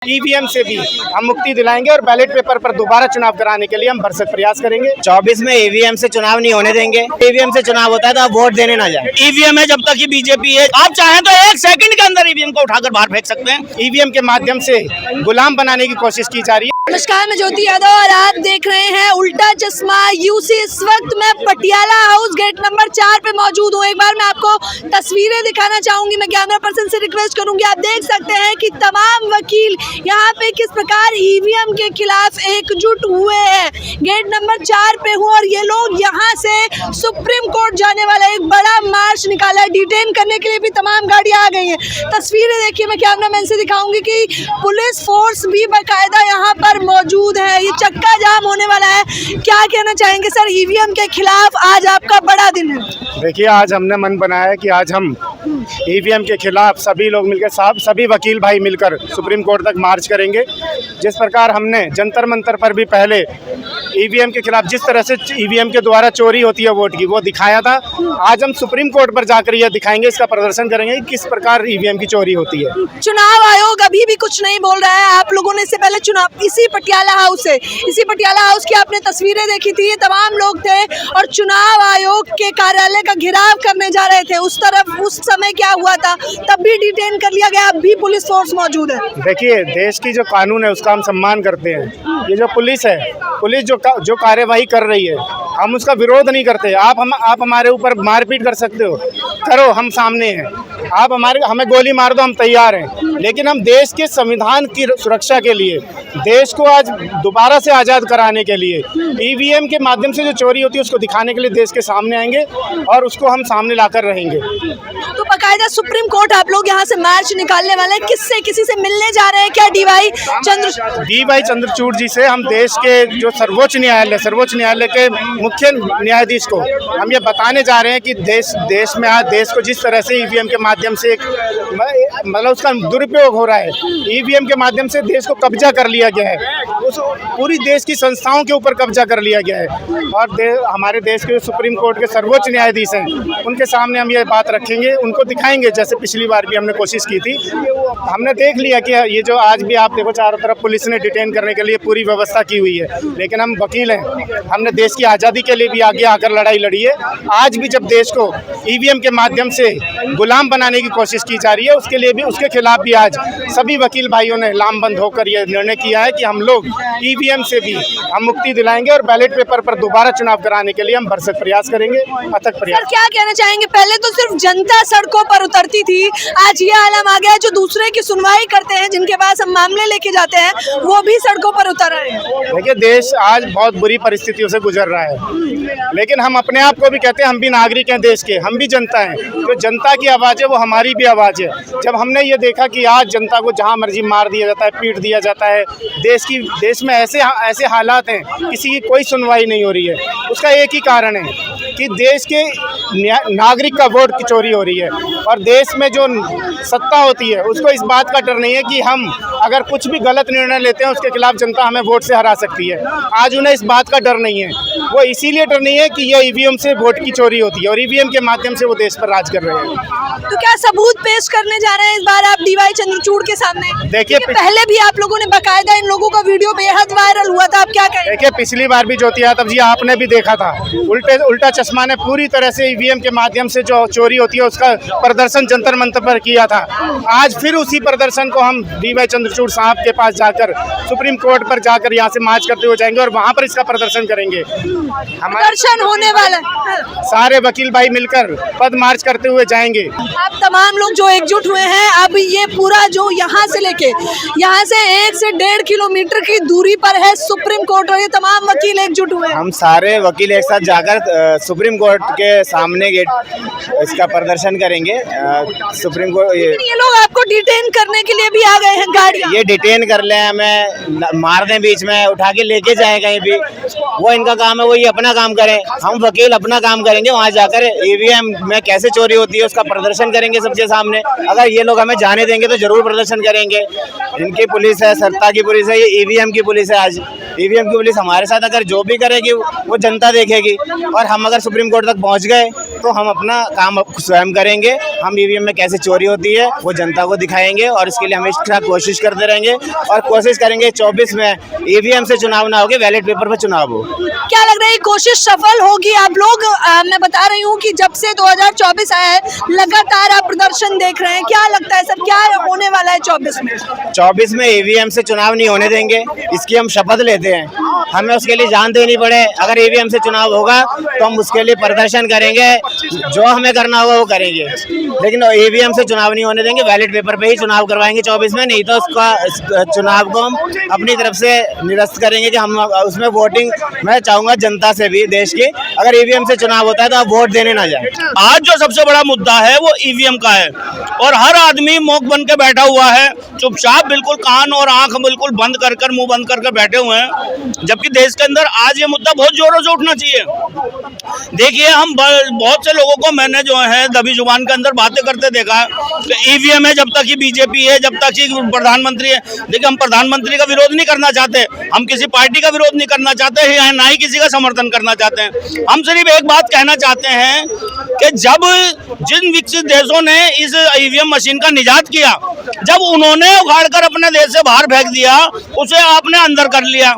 EVM से भी हम मुक्ति दिलाएंगे और बैलेट पेपर पर दोबारा चुनाव कराने के लिए हम भरसक प्रयास करेंगे। 24 में ईवीएम से चुनाव नहीं होने देंगे। ईवीएम से चुनाव होता है तो आप वोट देने ना जाए। ईवीएम है जब तक की बीजेपी है। आप चाहें तो 1 सेकंड के अंदर ईवीएम को उठाकर बाहर फेंक सकते हैं। ईवीएम के माध्यम से गुलाम बनाने की कोशिश की जा रही है। नमस्कार, मैं ज्योति यादव और आप देख रहे हैं उल्टा चश्मा यूसी। इस वक्त मैं पटियाला हाउस गेट नंबर 4 पे मौजूद हूँ। एक बार मैं आपको तस्वीरें दिखाना चाहूंगी। मैं कैमरा पर्सन से रिक्वेस्ट करूंगी, आप देख सकते हैं कि तमाम वकील यहाँ पे किस प्रकार ईवीएम के खिलाफ एकजुट हुए हैं। गेट नंबर 4 पे हूँ और ये लोग यहाँ से सुप्रीम कोर्ट जाने वाला एक बड़ा मार्च निकाला है। डिटेन करने के लिए भी तमाम गाड़ियाँ आ गई हैं। तस्वीरें देखिए, मैं कैमरा मैन से दिखाऊंगी कि पुलिस फोर्स भी बाकायदा यहाँ पर मौजूद है। ये चक्का जाम होने वाला है। क्या कहना चाहेंगे सर, ईवीएम के खिलाफ आज आपका बड़ा दिन है? देखिए, आज हमने मन बनाया है कि आज हम ईवीएम के खिलाफ सभी लोग मिलकर, सभी वकील भाई मिलकर सुप्रीम कोर्ट तक मार्च करेंगे। जिस प्रकार हमने जंतर मंतर पर भी पहले ईवीएम के खिलाफ जिस तरह से ईवीएम के द्वारा चोरी होती है वोट की, वो दिखाया था, आज हम सुप्रीम कोर्ट पर जाकर यह दिखाएंगे, इसका प्रदर्शन करेंगे कि किस प्रकार ईवीएम की चोरी होती है। चुनाव आयोग अभी भी कुछ नहीं बोल रहा है। आप लोगों ने इससे पहले चुनाव इसी पटियाला हाउस की आपने तस्वीरें देखी थी। ये तमाम लोग थे और चुनाव आयोग के कार्यालय का घेराव करने जा रहे थे। उस समय क्या हुआ था, तब भी डिटेन कर लिया गया। अब भी पुलिस फोर्स मौजूद है। देखिए, देश की जो कानून है उसका हम सम्मान करते हैं। ये जो पुलिस है, पुलिस जो कार्यवाही कर रही है, हम उसका विरोध नहीं करते। आप हमारे ऊपर मारपीट कर सकते हो, करो, हम सामने हैं। आप हमें गोली मार दो, हम तैयार हैं। लेकिन हम देश के संविधान की सुरक्षा के लिए, देश को आज दोबारा से आज़ाद कराने के लिए ईवीएम के माध्यम से जो चोरी होती है उसको दिखाने के लिए देश के सामने आएंगे और उसको हम सामने लाकर रहेंगे। तो बाकायदा सुप्रीम कोर्ट आप लोग यहाँ से मार्च निकालने वाले हैं। किसी से मिलने जा रहे हैं क्या? डी.वाई. चंद्रचूड़ जी से हम देश के जो सर्वोच्च न्यायालय के मुख्य न्यायाधीश को हम ये बताने जा रहे हैं कि देश में आज देश को जिस तरह से ईवीएम के माध्यम से मतलब उसका दुरुपयोग हो रहा है, ईवीएम के माध्यम से देश को कब्जा कर लिया गया है, उस पूरी देश की संस्थाओं के ऊपर कब्जा कर लिया गया है। और हमारे देश के सुप्रीम कोर्ट के सर्वोच्च न्यायाधीश हैं, उनके सामने हम ये बात रखेंगे, उनको दिखाएंगे। जैसे पिछली बार भी हमने कोशिश की थी। हमने देख लिया कि ये जो आज भी आप देखो चारों तरफ पुलिस ने डिटेन करने के लिए पूरी व्यवस्था की हुई है, लेकिन हम वकील हैं। हमने देश की आज़ादी के लिए भी आगे आकर लड़ाई लड़ी है। आज भी जब देश को ईवीएम के माध्यम से गुलाम बनाने की कोशिश की जा रही है, उसके खिलाफ भी आज सभी वकील भाइयों ने लामबंद होकर यह निर्णय किया है कि हम लोग ईवीएम से भी हम मुक्ति दिलाएंगे और बैलेट पेपर पर दोबारा चुनाव कराने के लिए हम भरसक प्रयास करेंगे, अथक प्रयास। क्या कहना चाहेंगे? पहले तो सिर्फ जनता सड़कों पर उतरती थी, आज ये आलम आ गया जो दूसरे की सुनवाई करते हैं, जिनके पास हम मामले लेके जाते हैं, वो भी सड़कों पर उतर रहे हैं। देखिए, देश आज बहुत बुरी परिस्थितियों से गुजर रहा है, लेकिन हम अपने आप को भी कहते हैं हम भी नागरिक हैं देश के, हम भी जनता हैं। जो जनता की आवाज़ है वो हमारी भी आवाज़ है। जब हमने ये देखा कि आज जनता को जहाँ मर्जी मार दिया जाता है, पीट दिया जाता है, देश में ऐसे हालात हैं, किसी की कोई सुनवाई नहीं हो रही है, उसका एक ही कारण है कि देश के नागरिक का वोट की चोरी हो रही है। और देश में जो सत्ता होती है उसको इस बात का डर नहीं है कि हम अगर कुछ भी गलत निर्णय लेते हैं उसके खिलाफ जनता हमें वोट से हरा सकती है। आज उन्हें इस बात का डर नहीं है। वो इसीलिए डर नहीं है कि ये ईवीएम से वोट की चोरी होती है और ईवीएम के माध्यम से वो देश पर राज कर रहे हैं। तो क्या सबूत पेश करने जा रहे हैं इस बार आप डी.वाई. चंद्रचूड़ के सामने? देखिए, पहले भी आप लोगों ने बाकायदा इन लोगों का वीडियो बेहद वायरल हुआ था, आप क्या कहें? देखिए, पिछली बार भी ज्योति यादव जी आपने भी देखा था, उल्टा चश्मा ने पूरी तरह से ईवीएम के माध्यम से जो चोरी होती है उसका प्रदर्शन जंतर मंतर पर किया था। आज फिर उसी प्रदर्शन को हम डी.वाई. चंद्रचूड़ साहब के पास जाकर सुप्रीम कोर्ट पर जाकर यहाँ से मार्च करते हुए जाएंगे और वहाँ पर इसका प्रदर्शन करेंगे। प्रदर्शन होने वाला है। सारे वकील भाई मिलकर पद मार्च करते हुए जाएंगे। आप तमाम लोग जो एकजुट हुए हैं, अब ये पूरा जो यहाँ से लेके यहाँ से 1 से 1.5 किलोमीटर की दूरी पर है सुप्रीम कोर्ट और ये तमाम वकील एकजुट हुए हैं। हम सारे वकील एक साथ जाकर सुप्रीम कोर्ट के सामने गेट इसका प्रदर्शन करेंगे। सुप्रीम कोर्ट ये लोग आपको डिटेन करने के लिए भी आ गए हैं गाड़ियाँ। ये डिटेन कर ले, हमें मार दें, बीच में उठा के लेके जाए कहीं भी, वो इनका काम है, वो ये अपना काम करें। हम वकील अपना काम करेंगे, वहाँ जाकर ईवीएम में कैसे चोरी होती है उसका प्रदर्शन करेंगे सबके सामने। अगर ये लोग हमें जाने देंगे तो जरूर प्रदर्शन करेंगे। इनकी पुलिस है, सत्ता की पुलिस है, ये ईवीएम की पुलिस है। आज ईवीएम की पुलिस हमारे साथ अगर जो भी करेगी वो जनता देखेगी, और हम अगर सुप्रीम कोर्ट तक पहुंच गए तो हम अपना काम स्वयं करेंगे। हम ईवीएम में कैसे चोरी होती है वो जनता को दिखाएंगे, और इसके लिए हमेशा कोशिश करते रहेंगे, और कोशिश करेंगे 24 में ईवीएम से चुनाव ना होगे, बैलेट पेपर पे चुनाव हो। क्या लग रहा है कोशिश सफल होगी? आप लोग मैं बता रही हूँ कि जब से 2024 आया है लगातार आप प्रदर्शन देख रहे हैं, क्या लगता है सर क्या होने वाला है 24 में? 24 में ईवीएम से चुनाव नहीं होने देंगे, इसकी हम शपथ लेते हैं। हमें उसके लिए जान देनी पड़े, अगर ईवीएम से चुनाव होगा तो हम उसके लिए प्रदर्शन करेंगे, जो हमें करना होगा वो करेंगे, लेकिन ईवीएम से चुनाव नहीं होने देंगे। बैलेट पेपर पे ही चुनाव करवाएंगे 24 में, नहीं तो उसका चुनाव को हम अपनी तरफ से निरस्त करेंगे कि हम उसमें वोटिंग। मैं चाहूंगा जनता से भी देश की, अगर ईवीएम से चुनाव होता है तो आप वोट देने ना जाए। आज जो सबसे बड़ा मुद्दा है वो ईवीएम का है, और हर आदमी मौक बन के बैठा हुआ है, चुपचाप बिल्कुल कान और आंख बिल्कुल बंद कर मुंह बंद करके बैठे हुए हैं, जबकि देश के अंदर आज ये मुद्दा बहुत जोरों से उठना चाहिए। देखिए, हम बहुत से लोगों को मैंने जो है दबी जुबान के अंदर बातें करते देखा है कि ईवीएम है जब तक ही बीजेपी है, जब तक ही प्रधानमंत्री है। देखिए, हम प्रधानमंत्री का विरोध नहीं करना चाहते, हम किसी पार्टी का विरोध नहीं करना चाहते हैं, ना ही किसी का समर्थन करना चाहते हैं। हम सिर्फ एक बात कहना चाहते हैं कि जब जिन विकसित देशों ने इस ईवीएम मशीन का निजात किया, जब उन्होंने उखाड़कर अपने देश से बाहर फेंक दिया, उसे आपने अंदर कर लिया,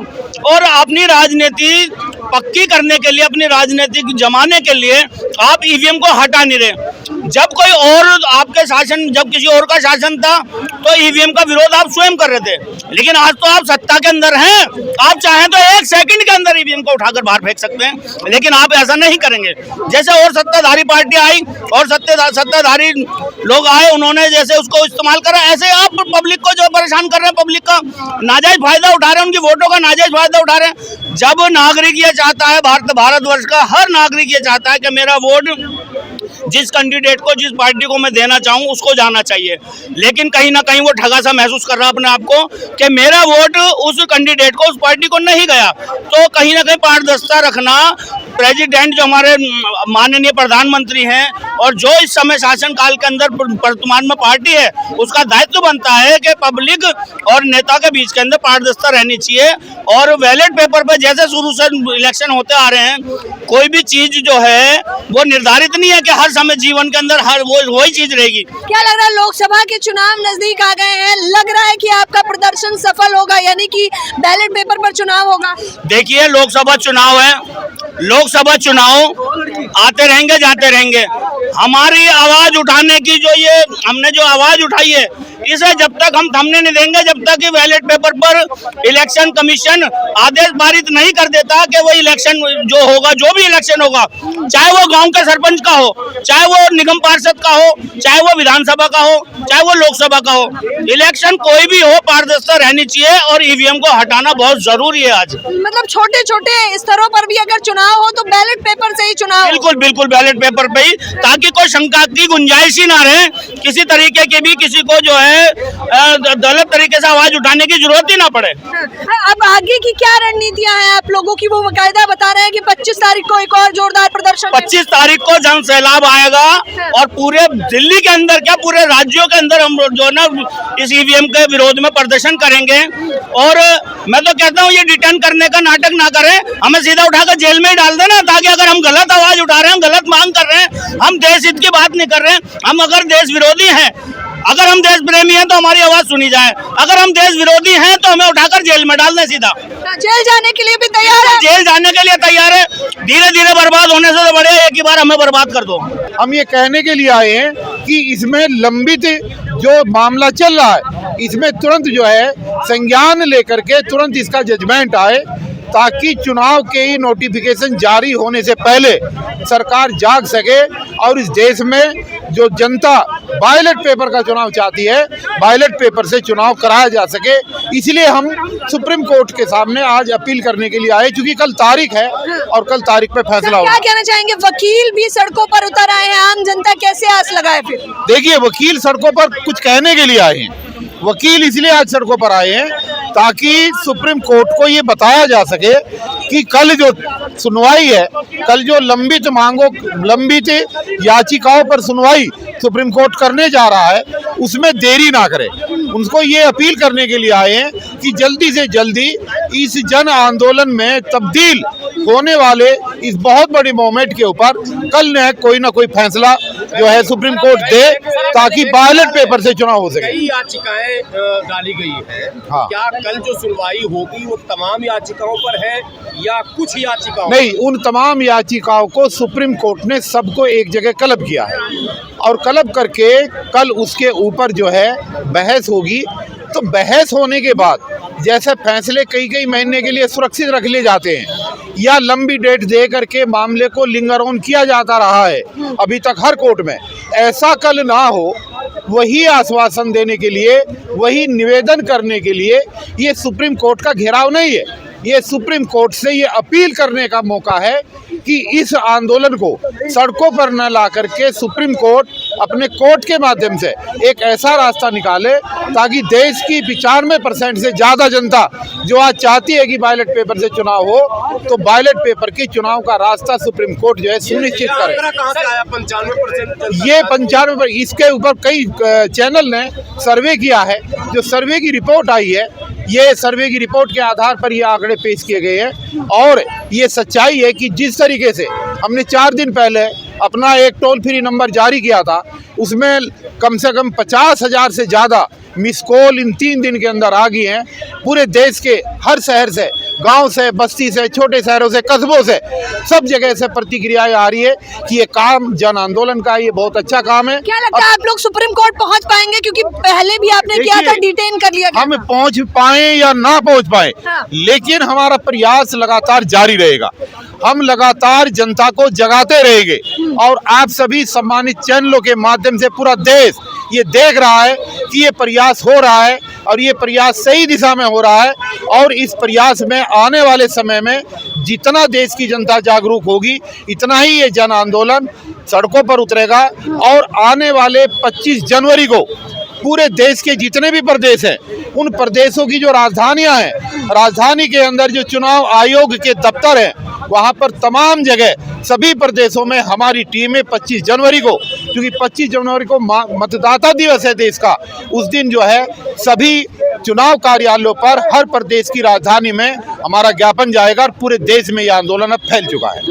और अपनी राजनीति पक्की करने के लिए, अपनी राजनीति जमाने के लिए आप ईवीएम को हटा नहीं रहे। जब कोई और आपके शासन, जब किसी और का शासन था तो ईवीएम का विरोध आप स्वयं कर रहे थे, लेकिन आज तो आप सत्ता के अंदर हैं, आप चाहें तो एक सेकंड के अंदर ईवीएम को उठाकर बाहर फेंक सकते हैं, लेकिन आप ऐसा नहीं करेंगे। जैसे और सत्ताधारी पार्टी आई और सत्ताधारी लोग आए, उन्होंने जैसे उसको इस्तेमाल करा, ऐसे आप पब्लिक को जो परेशान कर रहे हैं, पब्लिक का नाजायज फायदा उठा रहे हैं, उनकी वोटों का नाजायज फायदा उठा रहे हैं। जब नागरिक ये चाहता है, भारतवर्ष का हर नागरिक ये चाहता है कि मेरा वोट जिस कैंडिडेट को, जिस पार्टी को मैं देना चाहूं उसको जाना चाहिए, लेकिन कहीं ना कहीं वो ठगा सा महसूस कर रहा है अपने आप को कि मेरा वोट उस कैंडिडेट को, उस पार्टी को नहीं गया। तो कहीं ना कहीं पारदर्शिता रखना, प्रेसिडेंट जो हमारे माननीय प्रधानमंत्री हैं और जो इस समय शासन काल के अंदर वर्तमान में पार्टी है, उसका दायित्व बनता है कि पब्लिक और नेता के बीच के अंदर पारदर्शिता रहनी चाहिए। और बैलेट पेपर पर जैसे शुरू से इलेक्शन होते आ रहे हैं, कोई भी चीज जो है वो निर्धारित नहीं है कि हर समय जीवन के अंदर हर वही चीज रहेगी। क्या लग रहा है लोकसभा के चुनाव नजदीक आ गए हैं, लग रहा है कि आपका प्रदर्शन सफल होगा, यानी कि बैलेट पेपर पर चुनाव होगा? देखिए, लोकसभा चुनाव है, लोकसभा चुनाव आते रहेंगे जाते रहेंगे। हमारी आवाज उठाने की जो ये हमने जो आवाज उठाई है, इसे जब तक हम थमने नहीं देंगे, जब तक कि बैलेट पेपर पर इलेक्शन कमीशन आदेश पारित नहीं कर देता कि वो इलेक्शन जो होगा, जो भी इलेक्शन होगा, चाहे वो गांव के सरपंच का हो, चाहे वो निगम पार्षद का हो, चाहे वो विधानसभा का हो, चाहे वो लोकसभा का हो, इलेक्शन कोई भी हो, पारदर्शिता रहनी चाहिए, और ईवीएम को हटाना बहुत जरूरी है आज। मतलब छोटे छोटे स्तरों पर भी अगर चुनाव हो तो बैलेट पेपर से ही चुनाव? बिल्कुल बिल्कुल, बैलेट पेपर पे ही, ताकि कोई शंका की गुंजाइश ही ना रहे, किसी तरीके की भी किसी को जो है गलत तरीके से आवाज उठाने की जरूरत ही ना पड़े। अब आगे की क्या रणनीतियां हैं आप लोगों की? वो बाकायदा बता रहे हैं कि 25 तारीख को एक और जोरदार प्रदर्शन। 25 तारीख को जन सैलाब आएगा, और पूरे दिल्ली के अंदर क्या पूरे राज्यों के अंदर हम जो ना इस ईवीएम के विरोध में प्रदर्शन करेंगे। और मैं तो कहता हूँ ये डिटेन करने का नाटक ना करें, हमें सीधा उठाकर जेल में ही डाल देना, ताकि अगर हम गलत आवाज उठा रहे हैं, गलत मांग कर रहे हैं, हम देश हित की बात नहीं कर रहे हैं, हम अगर देश विरोधी हैं, अगर हम देश प्रेमी हैं तो हमारी आवाज सुनी जाए, अगर हम देश विरोधी हैं तो हमें उठाकर जेल में डाल दें सीधा। जेल जाने के लिए भी तैयार है? जेल जाने के लिए तैयार है, धीरे धीरे बर्बाद होने से तो बड़े एक ही बार हमें बर्बाद कर दो। हम ये कहने के लिए आए हैं कि इसमें लंबित जो मामला चल रहा है, इसमें तुरंत जो है संज्ञान लेकर के तुरंत इसका जजमेंट आए, ताकि चुनाव के ही नोटिफिकेशन जारी होने से पहले सरकार जाग सके और इस देश में जो जनता बैलेट पेपर का चुनाव चाहती है, बैलेट पेपर से चुनाव कराया जा सके। इसलिए हम सुप्रीम कोर्ट के सामने आज अपील करने के लिए आए, क्योंकि कल तारीख है और कल तारीख पे फैसला होगा। क्या कहना चाहेंगे? वकील भी सड़कों पर उतर आए हैं, आम जनता कैसे आस लगाए? फिर देखिए, वकील सड़कों पर कुछ कहने के लिए आए हैं। वकील इसलिए आज सड़कों पर आए हैं ताकि सुप्रीम कोर्ट को ये बताया जा सके कि कल जो सुनवाई है, कल जो लंबित याचिकाओं पर सुनवाई सुप्रीम कोर्ट करने जा रहा है उसमें देरी ना करे। उनको ये अपील करने के लिए आए हैं कि जल्दी से जल्दी इस जन आंदोलन में तब्दील होने वाले इस बहुत बड़ी मूवमेंट के ऊपर कल न कोई ना कोई फैसला जो है सुप्रीम कोर्ट दे, ताकि बैलेट पेपर से चुनाव हो सके। कई याचिकाएं डाली गई है, हाँ। क्या कल जो सुनवाई होगी वो तमाम याचिकाओं पर है या कुछ याचिकाओं? नहीं, उन तमाम याचिकाओं को सुप्रीम कोर्ट ने सबको एक जगह क्लब किया है और क्लब करके कल उसके ऊपर जो है बहस होगी। तो बहस होने के बाद जैसे फैसले कई महीने के लिए सुरक्षित रख लिए जाते हैं या लंबी डेट दे करके मामले को लिंगर ऑन किया जाता रहा है अभी तक हर कोर्ट में, ऐसा कल ना हो, वही आश्वासन देने के लिए, वही निवेदन करने के लिए ये सुप्रीम कोर्ट का घेराव नहीं है। ये सुप्रीम कोर्ट से ये अपील करने का मौका है कि इस आंदोलन को सड़कों पर न ला करके सुप्रीम कोर्ट अपने कोर्ट के माध्यम से एक ऐसा रास्ता निकाले ताकि देश की 95% से ज़्यादा जनता जो आज चाहती है कि बैलेट पेपर से चुनाव हो, तो बैलेट पेपर के चुनाव का रास्ता सुप्रीम कोर्ट जो है सुनिश्चित करे। कहाँ से आया 95%? ये 95%, इसके ऊपर कई चैनल ने सर्वे किया है। जो सर्वे की रिपोर्ट आई है, ये सर्वे की रिपोर्ट के आधार पर ये आंकड़े पेश किए गए हैं और ये सच्चाई है कि जिस तरीके से हमने 4 दिन पहले अपना एक टोल फ्री नंबर जारी किया था, उसमें कम से कम 50,000 से ज़्यादा मिस कॉल इन 3 दिन के अंदर आ गई हैं। पूरे देश के हर शहर से, गांव से, बस्ती से, छोटे शहरों से, कस्बों से, सब जगह से प्रतिक्रियाएं आ रही है कि ये काम जन आंदोलन का ये बहुत अच्छा काम है। क्या लगता है आप लोग सुप्रीम कोर्ट पहुंच पाएंगे? क्योंकि पहले भी आपने किया था, डिटेन कर लिया गया। हम पहुंच पाए या ना पहुंच पाए, हाँ। लेकिन हमारा प्रयास लगातार जारी रहेगा। हम लगातार जनता को जगाते रहेंगे और आप सभी सम्मानित चैनलों के माध्यम से पूरा देश ये देख रहा है कि ये प्रयास हो रहा है और ये प्रयास सही दिशा में हो रहा है। और इस प्रयास में आने वाले समय में जितना देश की जनता जागरूक होगी, इतना ही ये जन आंदोलन सड़कों पर उतरेगा। और आने वाले 25 जनवरी को पूरे देश के जितने भी प्रदेश हैं, उन प्रदेशों की जो राजधानियां हैं, राजधानी के अंदर जो चुनाव आयोग के दफ्तर हैं, वहां पर तमाम जगह सभी प्रदेशों में हमारी टीमें 25 जनवरी को, क्योंकि 25 जनवरी को मतदाता दिवस है देश का, उस दिन जो है सभी चुनाव कार्यालयों पर हर प्रदेश की राजधानी में हमारा ज्ञापन जाएगा और पूरे देश में यह आंदोलन अब फैल चुका है।